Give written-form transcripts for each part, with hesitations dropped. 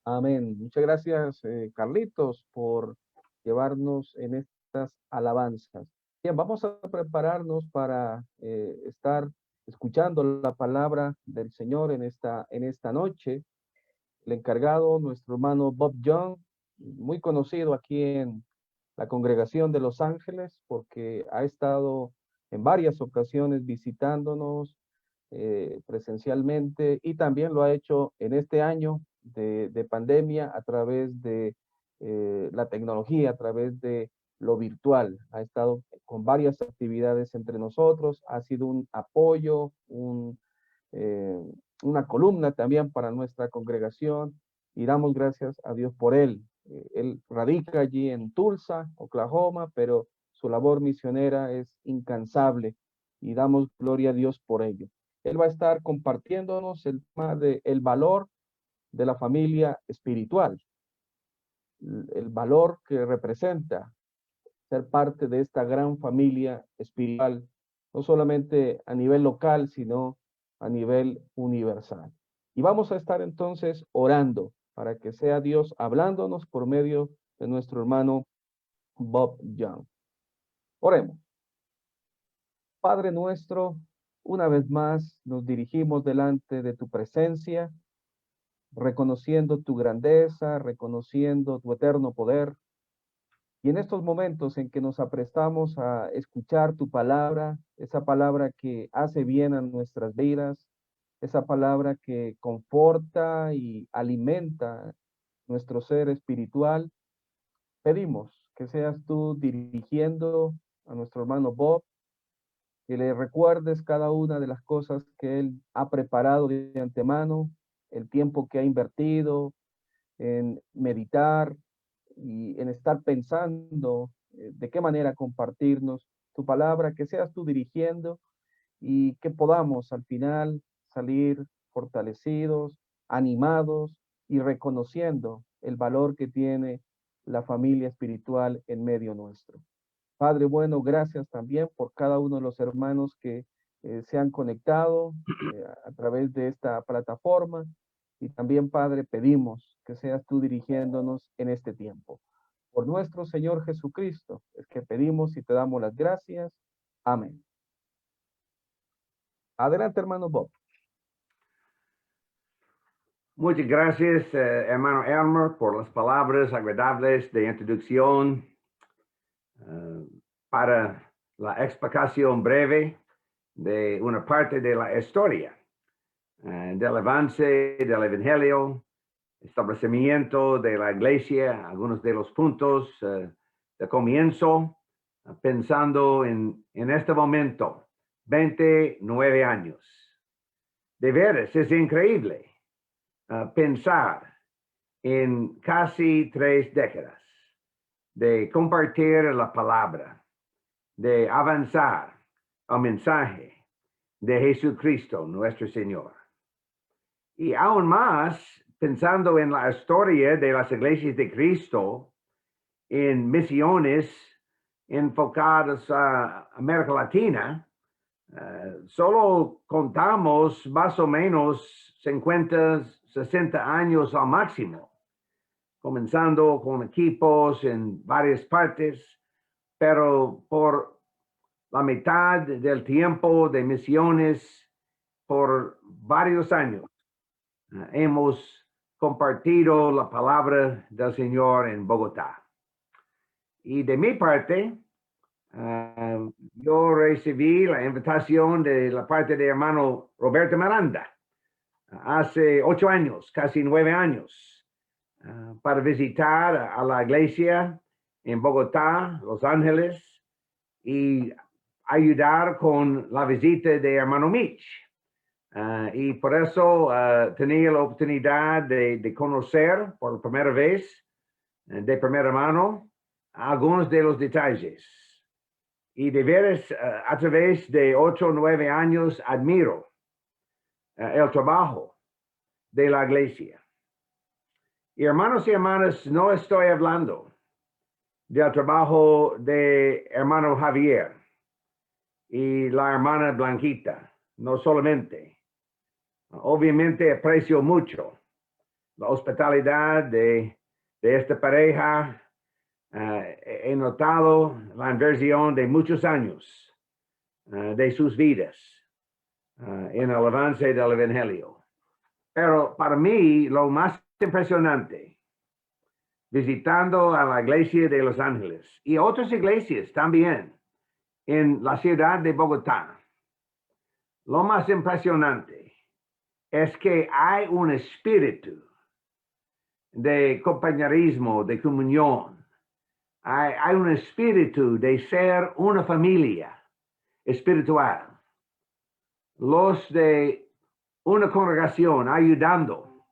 Amén. Muchas gracias, Carlitos, por llevarnos en estas alabanzas. Bien, vamos a prepararnos para estar escuchando la palabra del Señor en esta noche. El encargado, nuestro hermano Bob Young, muy conocido aquí en la congregación de Los Ángeles, porque ha estado en varias ocasiones visitándonos presencialmente y también lo ha hecho en este año de pandemia a través de la tecnología, a través de lo virtual. Ha estado con varias actividades entre nosotros, ha sido un apoyo, eh, una columna también para nuestra congregación y damos gracias a Dios por él. Él radica allí en Tulsa, Oklahoma, pero su labor misionera es incansable y damos gloria a Dios por ello. Él va a estar compartiéndonos el tema de el valor de la familia espiritual, el valor que representa ser parte de esta gran familia espiritual, no solamente a nivel local, sino a nivel universal. Y vamos a estar entonces orando para que sea Dios hablándonos por medio de nuestro hermano Bob Young. Oremos. Padre nuestro, una vez más nos dirigimos delante de tu presencia, reconociendo tu grandeza, reconociendo tu eterno poder. Y en estos momentos en que nos aprestamos a escuchar tu palabra, esa palabra que hace bien a nuestras vidas, esa palabra que conforta y alimenta nuestro ser espiritual, pedimos que seas tú dirigiendo a nuestro hermano Bob, que le recuerdes cada una de las cosas que él ha preparado de antemano, el tiempo que ha invertido en meditar y en estar pensando de qué manera compartirnos tu palabra, que seas tú dirigiendo y que podamos al final salir fortalecidos, animados y reconociendo el valor que tiene la familia espiritual en medio nuestro. Padre bueno, gracias también por cada uno de los hermanos que se han conectado a través de esta plataforma. Y también, Padre, pedimos que seas tú dirigiéndonos en este tiempo. Por nuestro Señor Jesucristo, es que pedimos y te damos las gracias. Amén. Adelante, hermano Bob. Muchas gracias, hermano Elmer, por las palabras agradables de introducción para la explicación breve de una parte de la historia del avance del Evangelio, establecimiento de la iglesia, algunos de los puntos de comienzo, pensando en este momento, 29 años. De veras, es increíble pensar en casi 3 décadas de compartir la palabra, de avanzar al mensaje de Jesucristo, nuestro Señor. Y aún más, pensando en la historia de las iglesias de Cristo, en misiones enfocadas a América Latina, solo contamos más o menos 50, 60 años al máximo, comenzando con equipos en varias partes, pero por la mitad del tiempo de misiones, por varios años, hemos compartido la palabra del Señor en Bogotá. Y de mi parte, yo recibí la invitación de la parte de hermano Roberto Miranda hace 8 años, casi 9 años, para visitar a la iglesia en Bogotá, Los Ángeles, y ayudar con la visita de hermano Mitch. Y por eso tenía la oportunidad de conocer por primera vez, de primera mano, algunos de los detalles. Y de veras, a través de 8 o 9 años, admiro el trabajo de la iglesia. Y hermanos y hermanas, no estoy hablando del trabajo de hermano Javier y la hermana Blanquita, no solamente. Obviamente aprecio mucho la hospitalidad de esta pareja, he notado la inversión de muchos años de sus vidas en el avance del Evangelio. Pero para mí, lo más impresionante, visitando a la iglesia de Los Ángeles y otras iglesias también en la ciudad de Bogotá, lo más impresionante es que hay un espíritu de compañerismo, de comunión. Hay un espíritu de ser una familia espiritual. Los de una congregación ayudando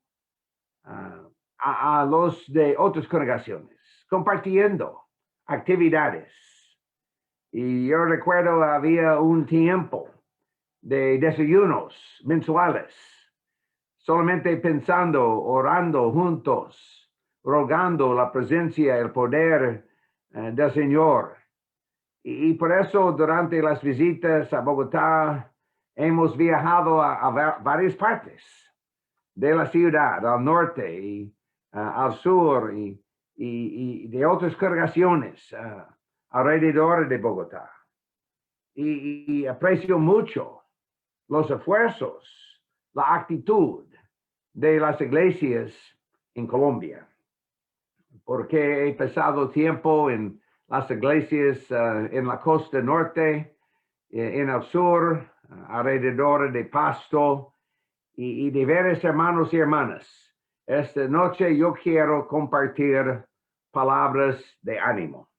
a los de otras congregaciones, compartiendo actividades. Y yo recuerdo había un tiempo de desayunos mensuales, solamente pensando, orando juntos, rogando la presencia, el poder del Señor. Y por eso durante las visitas a Bogotá hemos viajado a varias partes de la ciudad, al norte y al sur y de otras congregaciones alrededor de Bogotá. Y aprecio mucho los esfuerzos, la actitud de las iglesias en Colombia, porque he pasado tiempo en las iglesias en la costa norte, en el sur, alrededor de Pasto, y de veras, hermanos y hermanas, esta noche yo quiero compartir palabras de ánimo,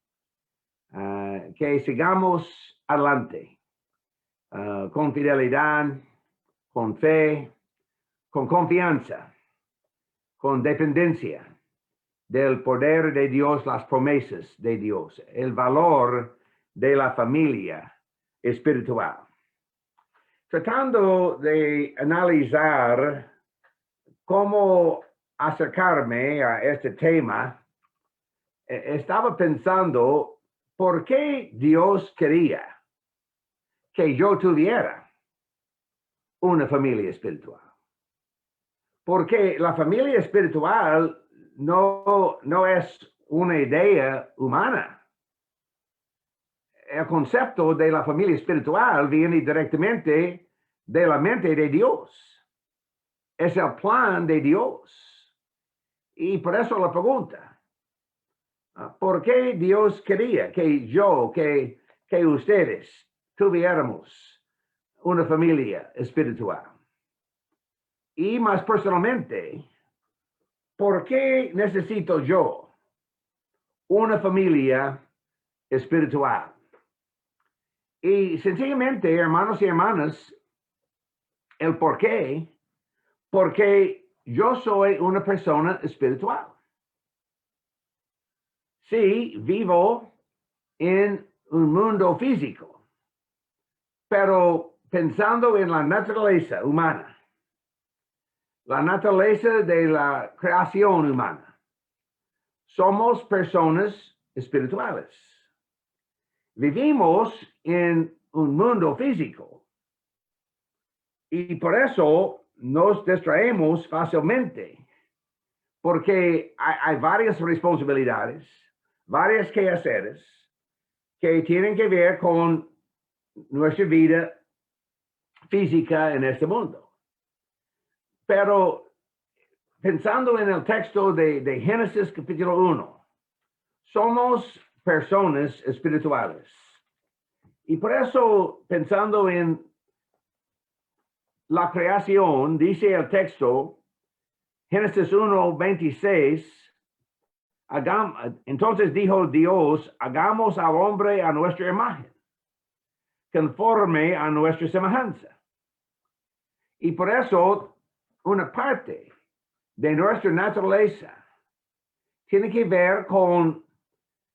que sigamos adelante, con fidelidad, con fe, con confianza, con dependencia del poder de Dios, las promesas de Dios, el valor de la familia espiritual. Tratando de analizar cómo acercarme a este tema, estaba pensando por qué Dios quería que yo tuviera una familia espiritual. Porque la familia espiritual no es una idea humana. El concepto de la familia espiritual viene directamente de la mente de Dios. Es el plan de Dios. Y por eso la pregunta, ¿por qué Dios quería que ustedes tuviéramos una familia espiritual? Y más personalmente, ¿por qué necesito yo una familia espiritual? Y sencillamente, hermanos y hermanas, el por qué, porque yo soy una persona espiritual. Sí, vivo en un mundo físico, pero pensando en la naturaleza humana, la naturaleza de la creación humana, somos personas espirituales. Vivimos en un mundo físico y por eso nos distraemos fácilmente, porque hay varias responsabilidades, varias quehaceres que tienen que ver con nuestra vida física en este mundo. Pero pensando en el texto de Génesis capítulo 1, somos personas espirituales. Y por eso, pensando en la creación, dice el texto, Génesis 1:26, entonces dijo Dios, hagamos al hombre a nuestra imagen, conforme a nuestra semejanza. Y por eso, una parte de nuestra naturaleza tiene que ver con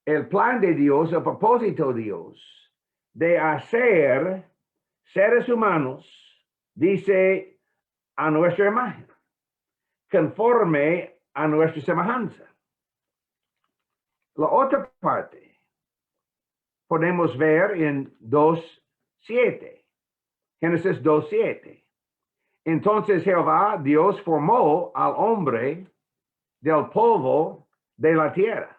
el plan de Dios, el propósito de Dios, de hacer seres humanos, dice, a nuestra imagen, conforme a nuestra semejanza. La otra parte podemos ver en 2:7, Génesis 2:7. Entonces Jehová, Dios, formó al hombre del polvo de la tierra.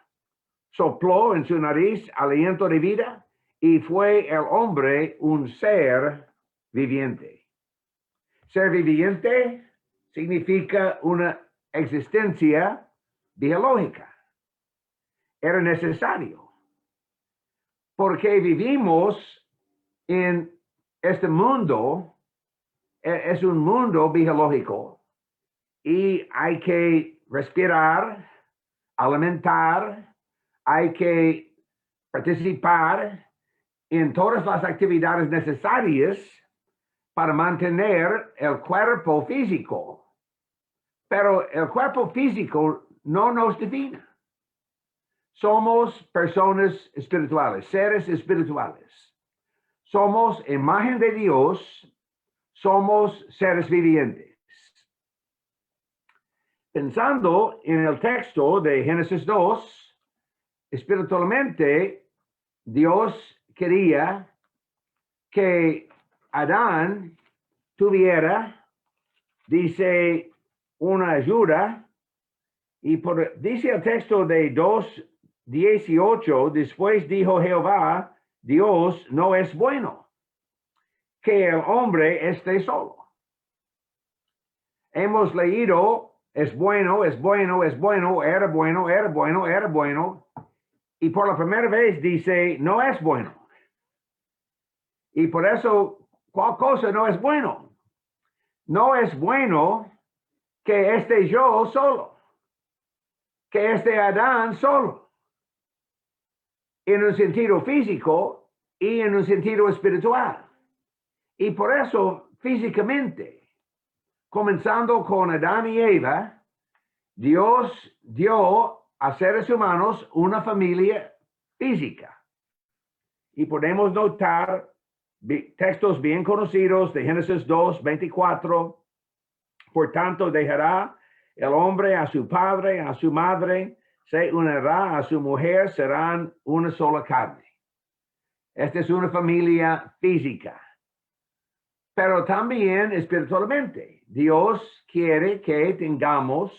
Sopló en su nariz aliento de vida y fue el hombre un ser viviente. Ser viviente significa una existencia biológica. Era necesario. Porque vivimos en este mundo, es un mundo biológico y hay que respirar, alimentar, hay que participar en todas las actividades necesarias para mantener el cuerpo físico. Pero el cuerpo físico no nos define. Somos personas espirituales, seres espirituales. Somos imagen de Dios, somos seres vivientes. Pensando en el texto de Génesis 2, espiritualmente Dios quería que Adán tuviera, dice, una ayuda, y dice el texto de 2:18, después dijo Jehová, Dios no es bueno que el hombre esté solo. Hemos leído, es bueno, es bueno, es bueno, era bueno, era bueno, era bueno, y por la primera vez dice, no es bueno. Y por eso, ¿cuál cosa no es bueno? No es bueno que esté yo solo, que esté Adán solo, en un sentido físico y en un sentido espiritual. Y por eso, físicamente, comenzando con Adán y Eva, Dios dio a seres humanos una familia física. Y podemos notar textos bien conocidos de Génesis 2:24. Por tanto, dejará el hombre a su padre, a su madre, se unirá a su mujer, serán una sola carne. Esta es una familia física. Pero también espiritualmente, Dios quiere que tengamos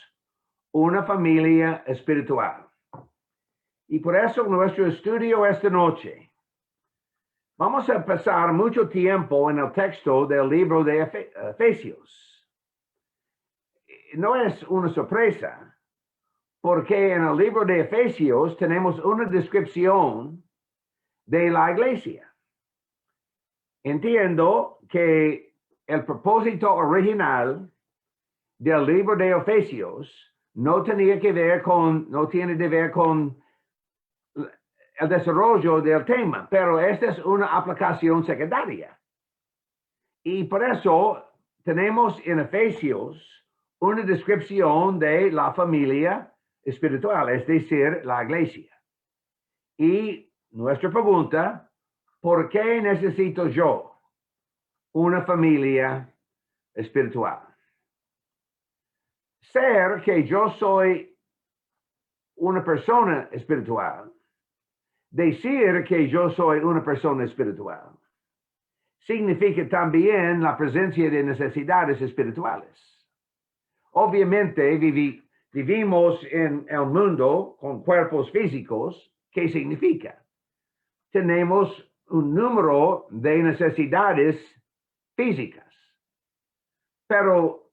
una familia espiritual. Y por eso nuestro estudio esta noche, vamos a pasar mucho tiempo en el texto del libro de Efesios. No es una sorpresa, porque en el libro de Efesios tenemos una descripción de la iglesia. Entiendo que el propósito original del libro de Efesios no tiene que ver con el desarrollo del tema, pero esta es una aplicación secundaria. Y por eso tenemos en Efesios una descripción de la familia espiritual, es decir, la iglesia. Y nuestra pregunta, ¿por qué necesito yo una familia espiritual? Ser que yo soy una persona espiritual, decir que yo soy una persona espiritual, significa también la presencia de necesidades espirituales. Obviamente vivimos en el mundo con cuerpos físicos. ¿Qué significa? Tenemos un número de necesidades físicas. Pero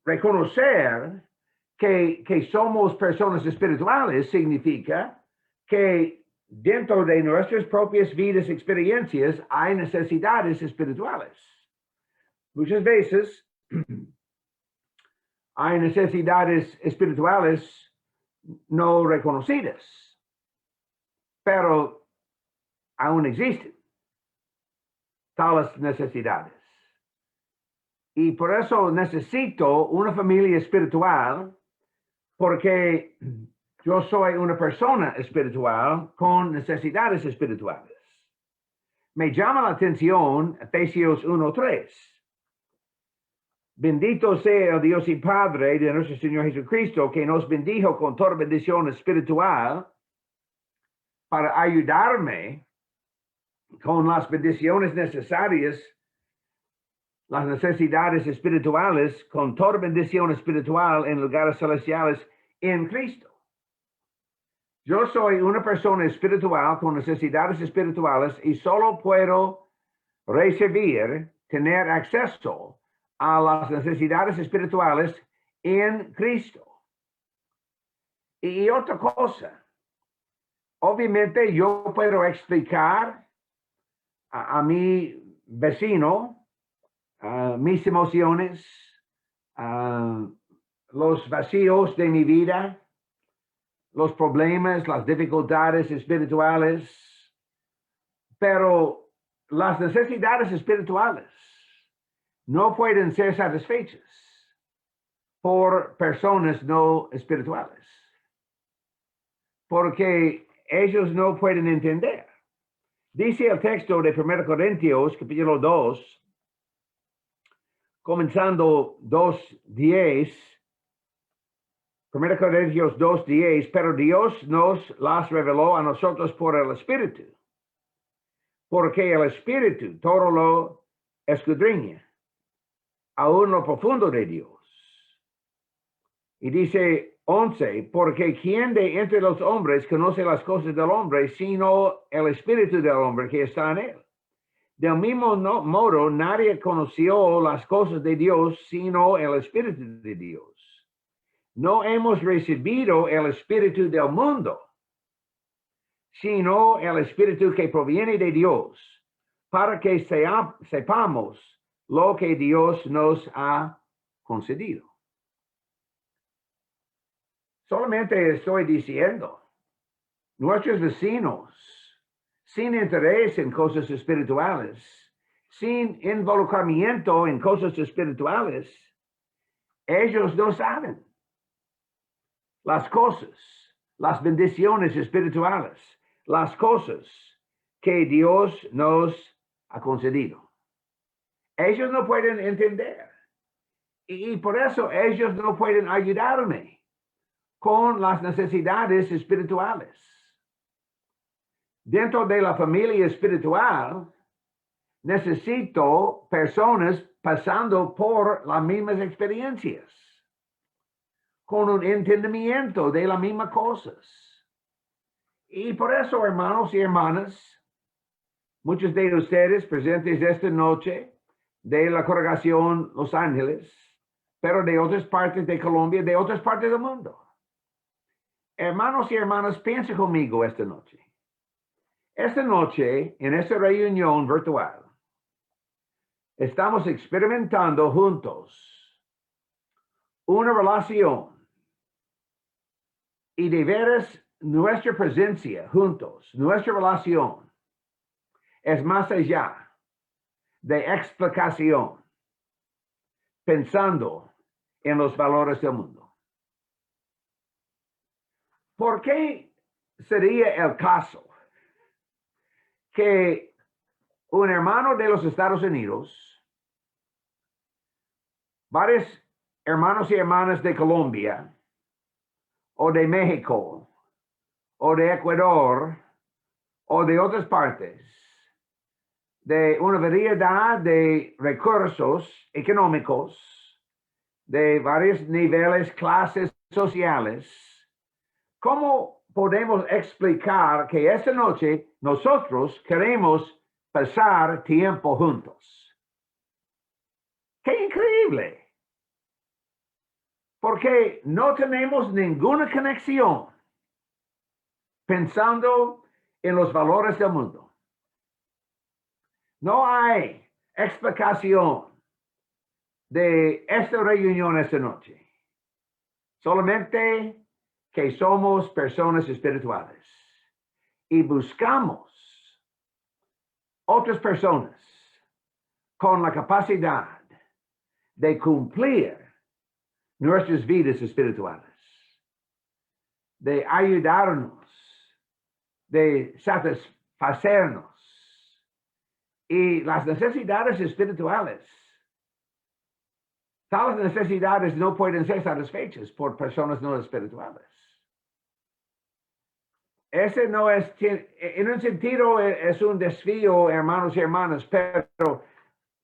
reconocer que somos personas espirituales significa que dentro de nuestras propias vidas y experiencias hay necesidades espirituales. Muchas veces hay necesidades espirituales no reconocidas, pero aún existen tales necesidades. Y por eso necesito una familia espiritual, porque yo soy una persona espiritual con necesidades espirituales. Me llama la atención Efesios 1:3. Bendito sea el Dios y Padre de nuestro Señor Jesucristo, que nos bendijo con toda bendición espiritual para ayudarme con las bendiciones necesarias, las necesidades espirituales, con toda bendición espiritual en lugares celestiales en Cristo. Yo soy una persona espiritual con necesidades espirituales y solo puedo recibir, tener acceso a las necesidades espirituales en Cristo. Y otra cosa, obviamente yo puedo explicar a mi vecino mis emociones, los vacíos de mi vida, los problemas, las dificultades espirituales, pero las necesidades espirituales no pueden ser satisfechas por personas no espirituales, porque ellos no pueden entender. Dice el texto de 1 Corintios, capítulo 2, comenzando 2:10, 1 Corintios 2:10, pero Dios nos las reveló a nosotros por el Espíritu, porque el Espíritu todo lo escudriña, aún lo profundo de Dios. Y dice 11, porque ¿quién de entre los hombres conoce las cosas del hombre, sino el Espíritu del hombre que está en él? Del mismo modo, nadie conoció las cosas de Dios, sino el Espíritu de Dios. No hemos recibido el Espíritu del mundo, sino el Espíritu que proviene de Dios, para que sepamos lo que Dios nos ha concedido. Solamente estoy diciendo, nuestros vecinos, sin interés en cosas espirituales, sin involucramiento en cosas espirituales, ellos no saben las cosas, las bendiciones espirituales, las cosas que Dios nos ha concedido. Ellos no pueden entender. Y por eso ellos no pueden ayudarme con las necesidades espirituales. Dentro de la familia espiritual, necesito personas pasando por las mismas experiencias, con un entendimiento de las mismas cosas. Y por eso, hermanos y hermanas, muchos de ustedes presentes esta noche de la congregación Los Ángeles, pero de otras partes de Colombia, de otras partes del mundo. Hermanos y hermanas, piensen conmigo esta noche. Esta noche, en esta reunión virtual, estamos experimentando juntos una relación y de veras nuestra presencia juntos, nuestra relación es más allá de explicación, pensando en los valores del mundo. ¿Por qué sería el caso que un hermano de los Estados Unidos, varios hermanos y hermanas de Colombia, o de México, o de Ecuador, o de otras partes, de una variedad de recursos económicos, de varios niveles, clases sociales, ¿cómo podemos explicar que esta noche nosotros queremos pasar tiempo juntos? ¡Qué increíble! Porque no tenemos ninguna conexión pensando en los valores del mundo. No hay explicación de esta reunión esta noche. Solamente que somos personas espirituales y buscamos otras personas con la capacidad de cumplir nuestras vidas espirituales, de ayudarnos, de satisfacernos y las necesidades espirituales. Tales necesidades no pueden ser satisfechas por personas no espirituales. Ese no es, en un sentido, es un desafío, hermanos y hermanas, pero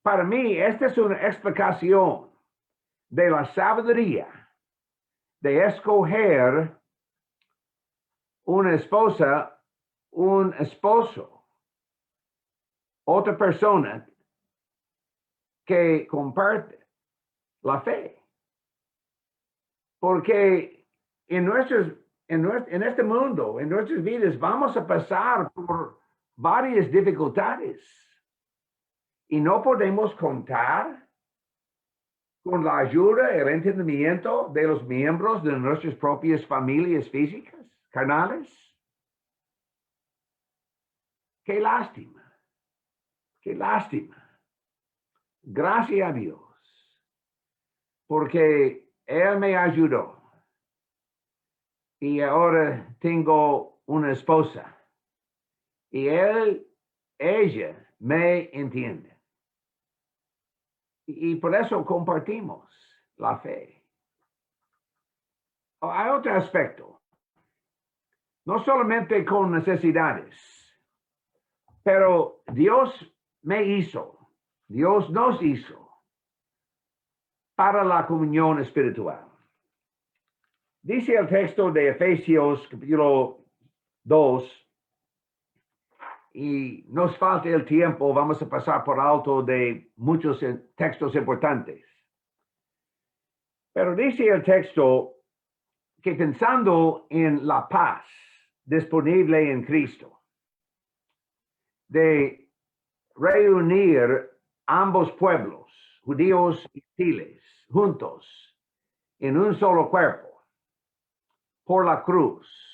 para mí esta es una explicación de la sabiduría de escoger una esposa, un esposo, otra persona que comparte la fe. Porque en este mundo, en nuestras vidas, vamos a pasar por varias dificultades y no podemos contar con la ayuda, el entendimiento de los miembros de nuestras propias familias físicas, carnales. Qué lástima, qué lástima. Gracias a Dios, porque Él me ayudó y ahora tengo una esposa y ella me entiende. Y por eso compartimos la fe. Hay otro aspecto, no solamente con necesidades, pero Dios nos hizo para la comunión espiritual. Dice el texto de Efesios capítulo 2, y nos falta el tiempo, vamos a pasar por alto de muchos textos importantes. Pero dice el texto que pensando en la paz disponible en Cristo, de reunir ambos pueblos, judíos y gentiles, juntos en un solo cuerpo, por la cruz.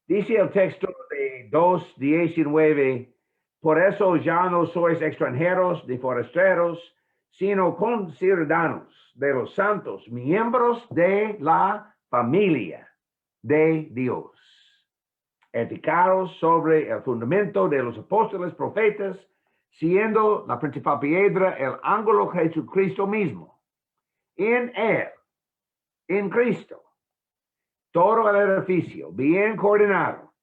Dice el texto de 2:19, por eso ya no sois extranjeros ni forasteros, sino conciudadanos de los santos, miembros de la familia de Dios, edificados sobre el fundamento de los apóstoles, profetas, siendo la principal piedra el ángulo Jesucristo mismo. En Él, en Cristo, todo el edificio bien coordinado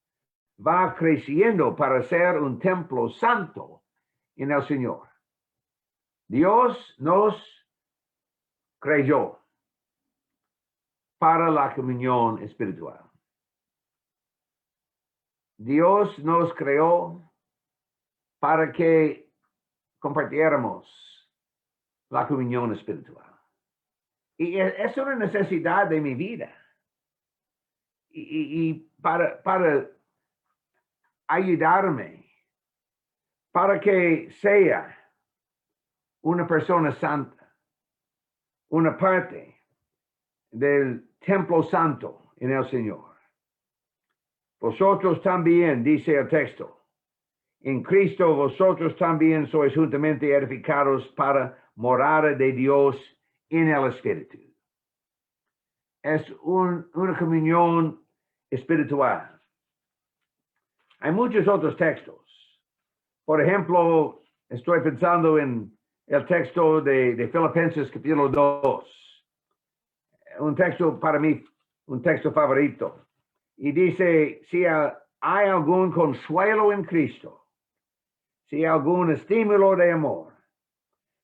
va creciendo para ser un templo santo en el Señor. Dios nos creyó para la comunión espiritual. Dios nos creó para que compartiéramos la comunión espiritual. Y es una necesidad de mi vida. Y para ayudarme, para que sea una persona santa, una parte del templo santo en el Señor. Vosotros también, dice el texto, en Cristo vosotros también sois juntamente edificados para morada de Dios en el Espíritu. Es una comunión espiritual. Hay muchos otros textos. Por ejemplo, estoy pensando en el texto de Filipenses capítulo 2. Un texto para mí, un texto favorito. Y dice, si hay algún consuelo en Cristo, si hay algún estímulo de amor,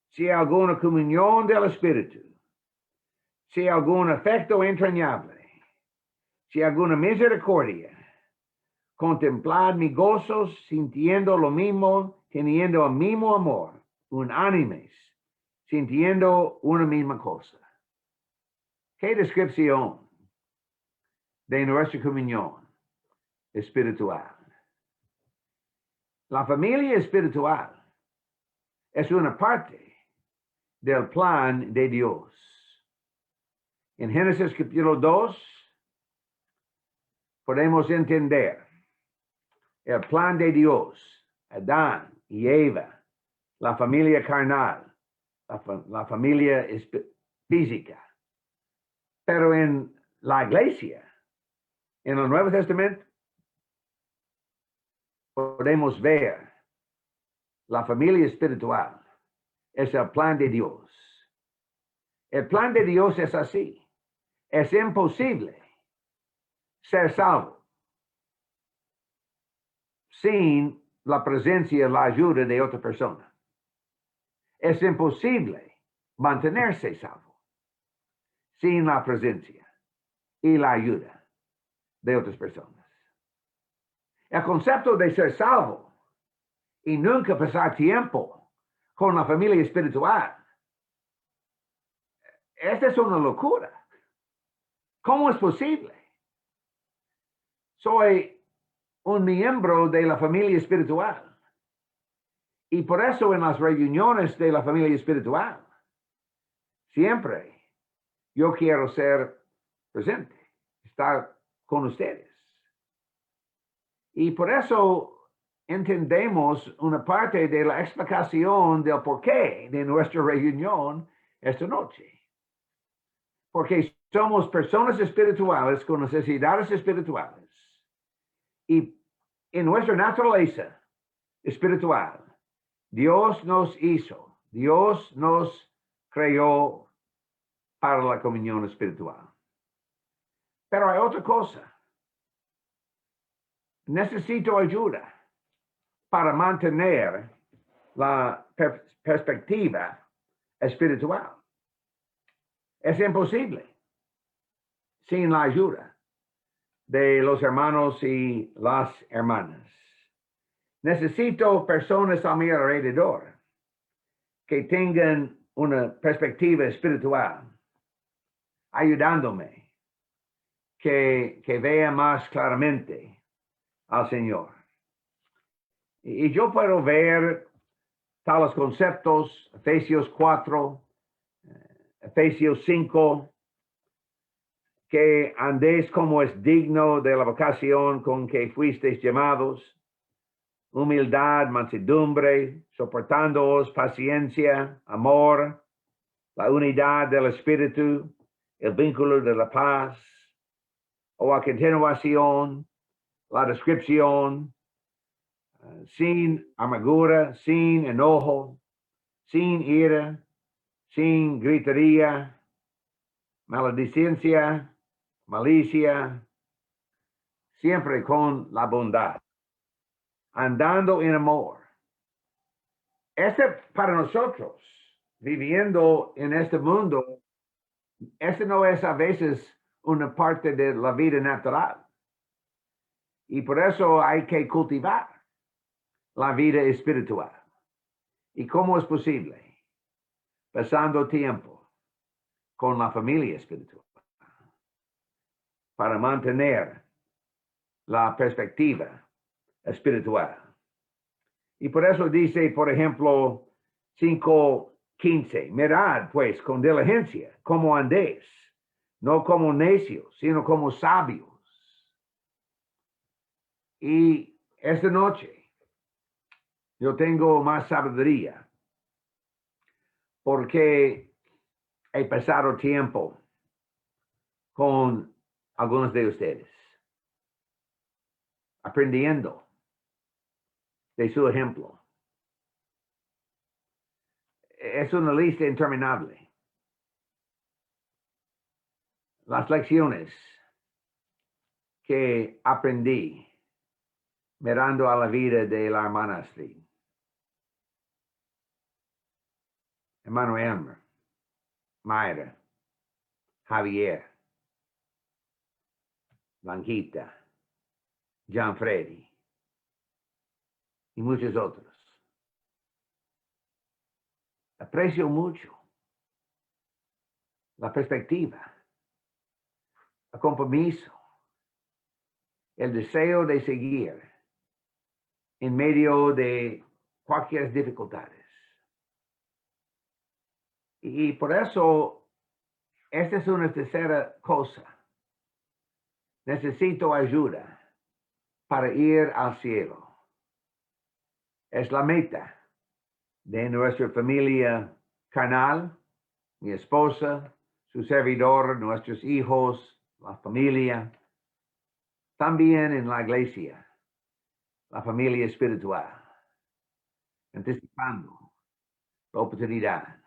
si hay alguna comunión del Espíritu, si hay algún afecto entrañable, si hay alguna misericordia, contemplad mis gozos, sintiendo lo mismo, teniendo el mismo amor, unánimes, sintiendo una misma cosa. ¿Qué descripción de nuestra comunión espiritual? La familia espiritual es una parte del plan de Dios. En Génesis capítulo 2 podemos entender el plan de Dios, Adán y Eva, la familia carnal, la familia física. Pero en la iglesia, en el Nuevo Testamento, podemos ver la familia espiritual. Es el plan de Dios. El plan de Dios es así. Es imposible ser salvo sin la presencia y la ayuda de otra persona. Es imposible mantenerse salvo sin la presencia y la ayuda de otras personas. El concepto de ser salvo y nunca pasar tiempo con la familia espiritual, esta es una locura. ¿Cómo es posible? Soy un miembro de la familia espiritual. Y por eso en las reuniones de la familia espiritual, siempre yo quiero ser presente, estar con ustedes. Y por eso entendemos una parte de la explicación del porqué de nuestra reunión esta noche. Porque somos personas espirituales con necesidades espirituales. Y en nuestra naturaleza espiritual, Dios nos hizo, Dios nos creó para la comunión espiritual. Pero hay otra cosa. Necesito ayuda para mantener la perspectiva espiritual. Es imposible sin la ayuda de los hermanos y las hermanas. Necesito personas a mi alrededor que tengan una perspectiva espiritual, ayudándome, que vea más claramente al Señor. Y yo puedo ver tales conceptos, Efesios 4, Efesios 5, que andéis como es digno de la vocación con que fuisteis llamados, humildad, mansedumbre, soportándoos, paciencia, amor, la unidad del Espíritu, el vínculo de la paz, o a continuación, la descripción, sin amargura, sin enojo, sin ira, sin gritería, maledicencia, malicia, siempre con la bondad, andando en amor. Para nosotros, viviendo en este mundo, no es a veces una parte de la vida natural. Y por eso hay que cultivar la vida espiritual. ¿Y cómo es posible? Pasando tiempo con la familia espiritual para mantener la perspectiva espiritual. Y por eso dice, por ejemplo, 5:15, mirad pues con diligencia cómo andéis, no como necios, sino como sabios. Y esta noche yo tengo más sabiduría porque he pasado tiempo con algunos de ustedes, aprendiendo de su ejemplo. Es una lista interminable. Las lecciones que aprendí mirando a la vida de la hermana Astrid, hermano Elmer, Mayra, Javier, Blanquita, John Freddy y muchos otros. Aprecio mucho la perspectiva, el compromiso, el deseo de seguir en medio de cualquier dificultades. Y por eso, esta es una tercera cosa. Necesito ayuda para ir al cielo. Es la meta de nuestra familia carnal, mi esposa, su servidor, nuestros hijos, la familia. También en la iglesia, la familia espiritual, anticipando la oportunidad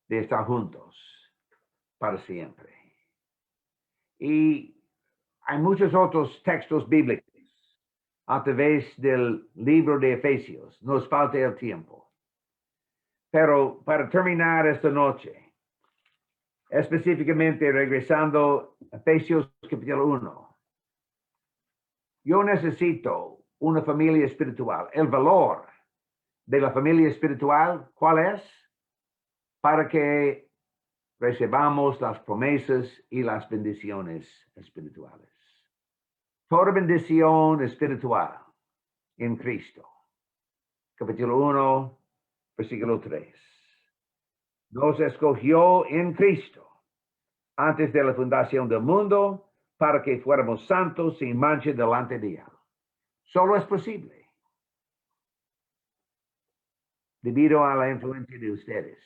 de estar juntos para siempre. Y hay muchos otros textos bíblicos a través del libro de Efesios. Nos falta el tiempo. Pero para terminar esta noche, Específicamente, regresando a Efesios capítulo 1. Yo necesito una familia espiritual. El valor de la familia espiritual, ¿cuál es? Para que recibamos las promesas y las bendiciones espirituales. Toda bendición espiritual en Cristo. Capítulo 1, versículo 3. Nos escogió en Cristo antes de la fundación del mundo para que fuéramos santos sin mancha delante de Él. Solo es posible debido a la influencia de ustedes.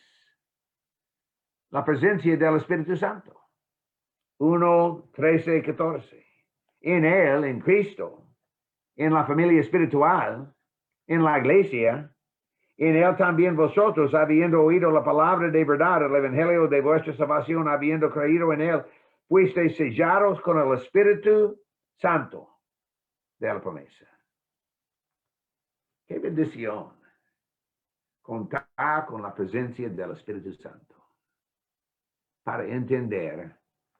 La presencia del Espíritu Santo. 1, 13, 14. En Él, en Cristo, en la familia espiritual, en la iglesia, en Él también vosotros, habiendo oído la palabra de verdad, el evangelio de vuestra salvación, habiendo creído en Él, fuisteis sellados con el Espíritu Santo de la promesa. Qué bendición contar con la presencia del Espíritu Santo para entender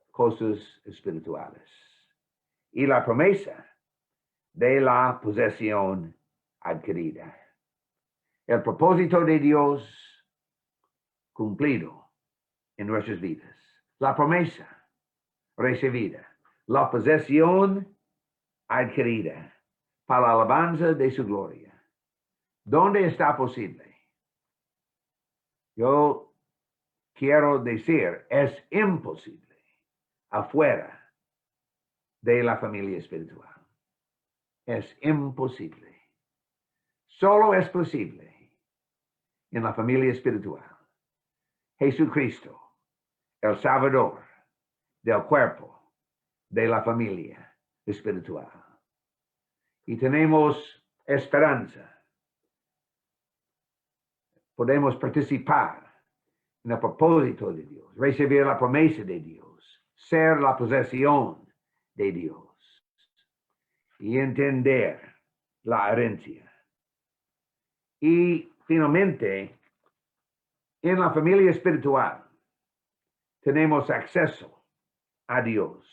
cosas espirituales. Y la promesa de la posesión adquirida. El propósito de Dios cumplido en nuestras vidas. La promesa recibida. La posesión adquirida para la alabanza de su gloria. ¿Dónde está posible? Yo quiero decir, es imposible afuera de la familia espiritual. Es imposible. Solo es posible en la familia espiritual. Jesucristo, el Salvador del cuerpo de la familia espiritual. Y tenemos esperanza. Podemos participar en el propósito de Dios, recibir la promesa de Dios, ser la posesión de Dios y entender la herencia. Y finalmente, en la familia espiritual tenemos acceso a Dios.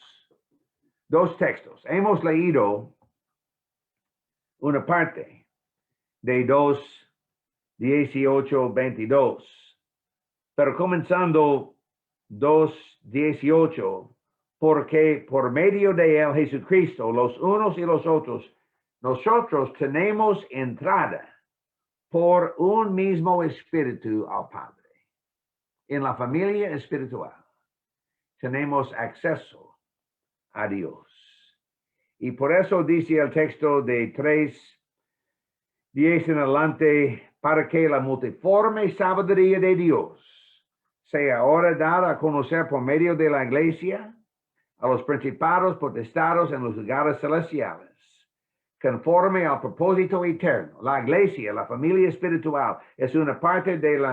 Dos textos. Hemos leído una parte de 2:18-22, pero comenzando 2:18, porque por medio de él, Jesucristo, los unos y los otros, nosotros tenemos entrada por un mismo espíritu al Padre. En la familia espiritual tenemos acceso a Dios. Y por eso dice el texto de 3:10 en adelante, para que la multiforme sabiduría de Dios sea ahora dada a conocer por medio de la iglesia a los principados, potestados en los lugares celestiales, conforme al propósito eterno. La iglesia, la familia espiritual, es una parte del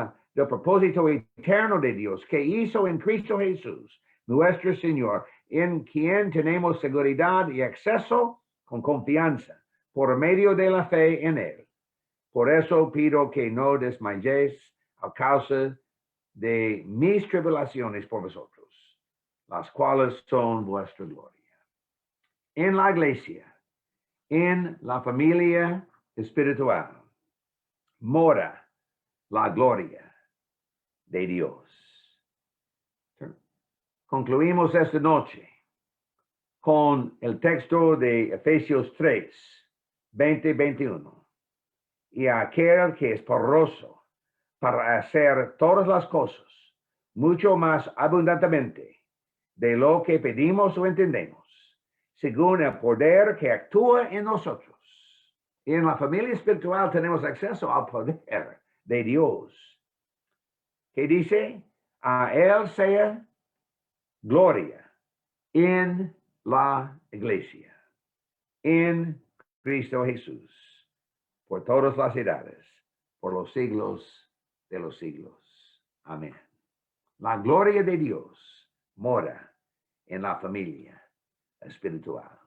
propósito eterno de Dios que hizo en Cristo Jesús, nuestro Señor, en quien tenemos seguridad y acceso con confianza por medio de la fe en Él. Por eso pido que no desmayéis a causa de mis tribulaciones por vosotros, las cuales son vuestra gloria. En la iglesia, en la familia espiritual, mora la gloria de Dios. Concluimos esta noche con el texto de Efesios 3:20-21. Y aquel que es poderoso para hacer todas las cosas mucho más abundantemente de lo que pedimos o entendemos, según el poder que actúa en nosotros. Y en la familia espiritual tenemos acceso al poder de Dios. ¿Qué dice? A Él sea gloria en la iglesia, en Cristo Jesús, por todas las edades, por los siglos de los siglos. Amén. La gloria de Dios mora en la familia espiritual.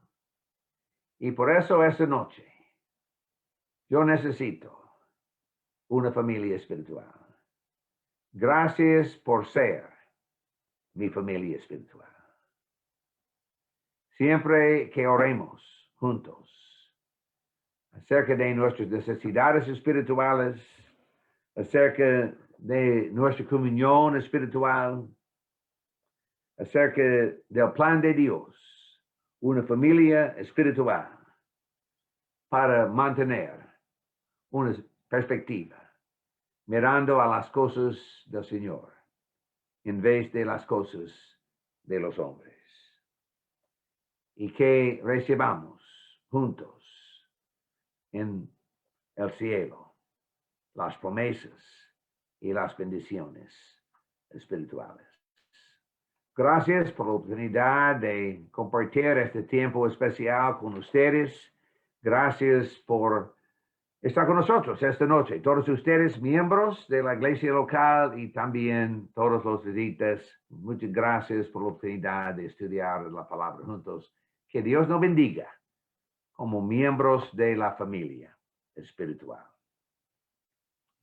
Y por eso esta noche yo necesito una familia espiritual. Gracias por ser mi familia espiritual. Siempre que oremos juntos acerca de nuestras necesidades espirituales, acerca de nuestra comunión espiritual, acerca del plan de Dios, una familia espiritual para mantener una perspectiva, mirando a las cosas del Señor en vez de las cosas de los hombres. Y que recibamos juntos en el cielo las promesas y las bendiciones espirituales. Gracias por la oportunidad de compartir este tiempo especial con ustedes. Gracias por estar con nosotros esta noche. Todos ustedes, miembros de la iglesia local y también todos los visitas, muchas gracias por la oportunidad de estudiar la palabra juntos. Que Dios nos bendiga como miembros de la familia espiritual.